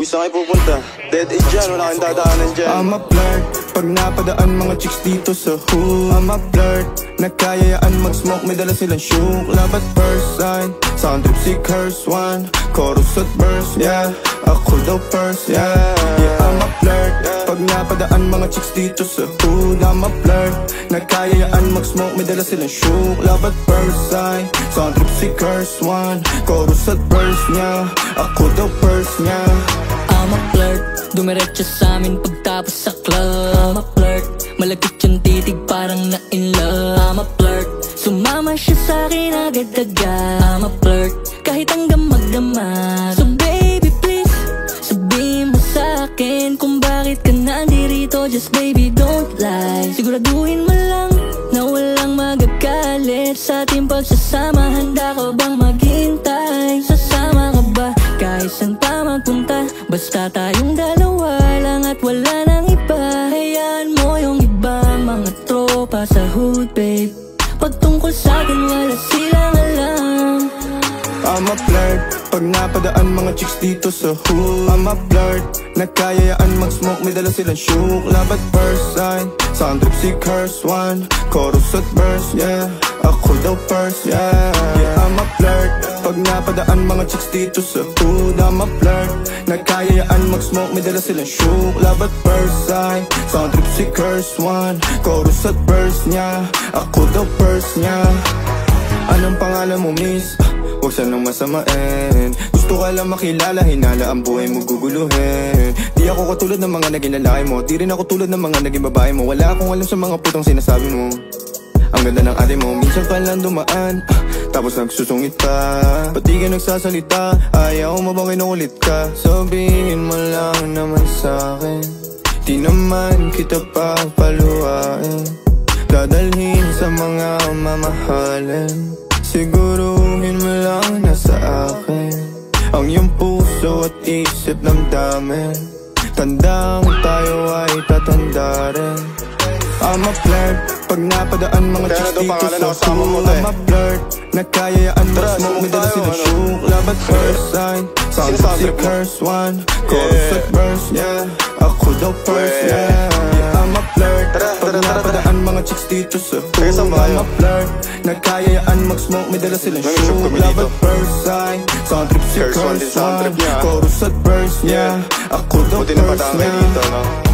saan kayo pupunta? Dead end dyan, wala kang dadaanan dyan. I'm a flirt, pag napadaan mga chicks dito sa hood. I'm a flirt, nakayayaan mag-smoke, may dala silang shook. Love at first sight, sound trip si curse one. Chorus at verse, yeah, ako daw first, yeah. Yeah, I'm a flirt, pag napadaan mga chicks dito sa hood. I'm a flirt, nakayayaan mag-smoke, may dala silang shook. Love at first sight, sound trip si curse one. Chorus at verse niya, ako daw first niya. I'm a flirt, dumiretso sa amin pagtapos sa club. I'm a flirt, malagkit yung titig parang na-in love. I'm a flirt, sumama siya sa'kin agad-agad. I'm a flirt, kahit hanggang magdamag. So baby please, sabihin mo sa'kin kung bakit ka nandirito. Just baby don't lie, siguraduhin mo lang na walang magagalit sa ating pagsasama. Handa ka bang maghintay? Sasama ka ba kahit saan pa magpunta? Basta tayong dalawa lang at wala nang iba. Hayaan mo yung ibang mga tropa sa hood, babe. Pagtungkol sa'kin wala silang alam. I'm a flirt, pag napadaan mga chicks dito sa hood. I'm a flirt, nakayayaan mag-smoke, may dala silang shook. Love at first sight, sound trip si curse one. Chorus at verse, yeah, ako daw first, yeah. Yeah, I'm a flirt, pag napadaan mga chicks dito sa hood. I'm a flirt, nakayayaan mag-smoke, may dala silang shook. Love at first sight, sound trip si curse one. Chorus at verse niya, ako daw first niya. Anong pangalan mo, miss? Huwag sanang masamain. Gusto ka lang makilala, hinala ang buhay mo guguluhin. Di ako katulad ng mga naging lalaki mo, di rin ako tulad ng mga naging babae mo. Wala akong alam sa mga putong sinasabi mo. Ang ganda ng ate mo, minsan ka lang dumaan, tapos nagsusungit pa. Ba't di ka nagsasalita? Ayaw mo bang kinukulit ka? Sabihin mo lang naman sa'kin, di naman kita papaluhain. Dadalhin sa mga mamahalin, siguruhin mo lang na sa akin ang iyong puso at isip ng damin. Tandang tayo ay tatanda rin. I'm a flirt, pag napadaan mga chicks dito sa hood. I'm a flirt, nakayayaan mag-smoke, may dala silang shook. Love at first sight, sound si curse one. Chorus at verse, yeah, ako daw first, yeah. I'm a flirt, pag napadaan mga chicks dito sa hood. I'm a flirt, nakayayaan mag-smoke, may dala silang shook. Love at first sight, sound trip si curse one. Chorus at verse, yeah, ako daw first, yeah.